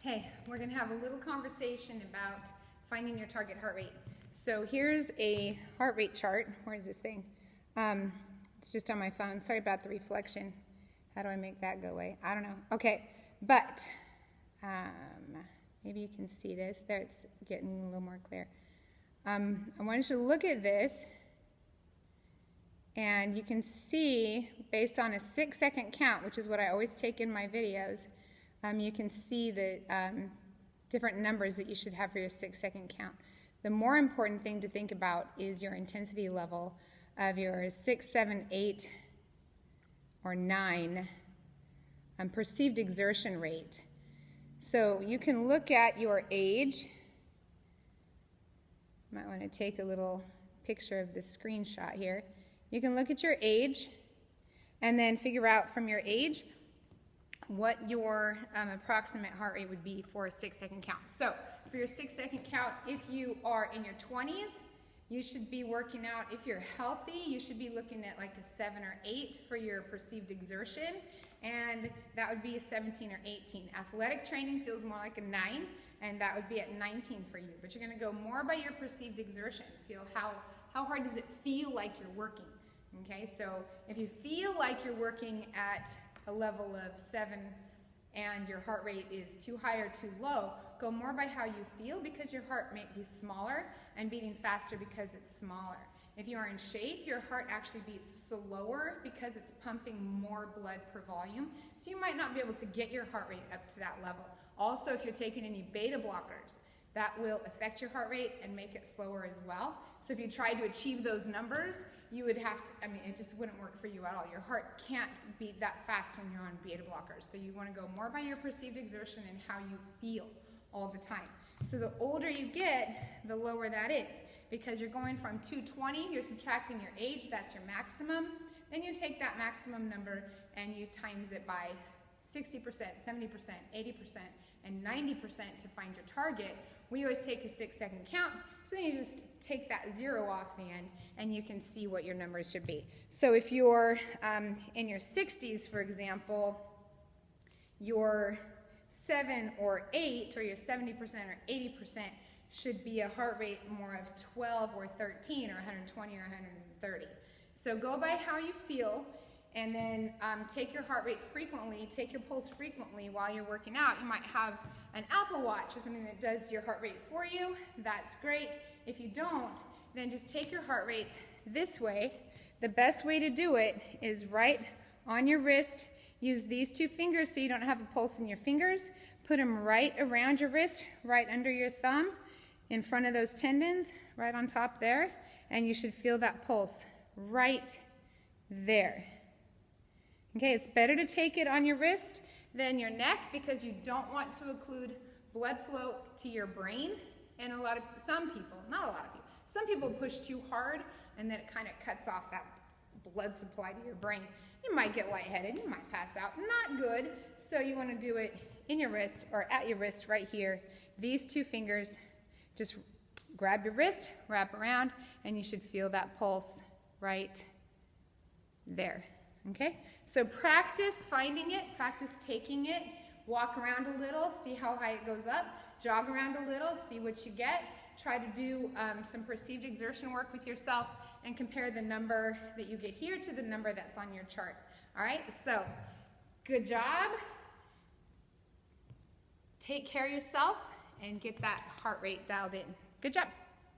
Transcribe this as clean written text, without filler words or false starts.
Okay, we're going to have a little conversation about finding your target heart rate. So here's a heart rate chart. Where is this thing? It's just on my phone. Sorry about the reflection. How do I make that go away? I don't know. Okay, but maybe you can see this. There, it's getting a little more clear. I want you to look at this, and you can see, based on a 6-second count, which is what I always take in my videos, you can see the different numbers that you should have for your 6-second count. The more important thing to think about is your intensity level of your 6, 7, 8, or 9 perceived exertion rate. So you can look at your age. Might want to take a little picture of this screenshot here. You can look at your age and then figure out from your age what your approximate heart rate would be for a 6-second count. So for your 6-second count, if you are in your 20s, you should be working out. If you're healthy, you should be looking at like a 7 or 8 for your perceived exertion, and that would be a 17 or 18. Athletic training feels more like a 9, and that would be at 19 for you. But you're going to go more by your perceived exertion. Feel how hard does it feel like you're working? Okay, so if you feel like you're working at a level of 7 and your heart rate is too high or too low, go more by how you feel, because your heart might be smaller and beating faster because it's smaller. If you are in shape, your heart actually beats slower because it's pumping more blood per volume, so you might not be able to get your heart rate up to that level. Also, if you're taking any beta blockers, that will affect your heart rate and make it slower as well. So if you tried to achieve those numbers, you would have to, it just wouldn't work for you at all. Your heart can't beat that fast when you're on beta blockers. So you want to go more by your perceived exertion and how you feel all the time. So the older you get, the lower that is, because you're going from 220, you're subtracting your age, that's your maximum. Then you take that maximum number and you times it by 60%, 70%, 80%, and 90% to find your target. We always take a 6-second count, so then you just take that 0 off the end and you can see what your numbers should be. So if you're in your 60s, for example, your 7 or 8, or your 70% or 80% should be a heart rate more of 12 or 13 or 120 or 130. So go by how you feel, and then take your heart rate frequently, take your pulse frequently while you're working out. You might have an Apple Watch or something that does your heart rate for you. That's great. If you don't, then just take your heart rate this way. The best way to do it is right on your wrist. Use these 2 fingers so you don't have a pulse in your fingers. Put them right around your wrist, right under your thumb, in front of those tendons, right on top there, and you should feel that pulse right there. Okay, it's better to take it on your wrist than your neck, because you don't want to occlude blood flow to your brain. And some people push too hard, and then it kind of cuts off that blood supply to your brain. You might get lightheaded, you might pass out, not good. So you want to do it in your wrist, or at your wrist right here. These 2 fingers, just grab your wrist, wrap around, and you should feel that pulse right there. Okay, so practice finding it, practice taking it, walk around a little, see how high it goes up, jog around a little, see what you get, try to do some perceived exertion work with yourself, and compare the number that you get here to the number that's on your chart. All right, so good job. Take care of yourself and get that heart rate dialed in. Good job.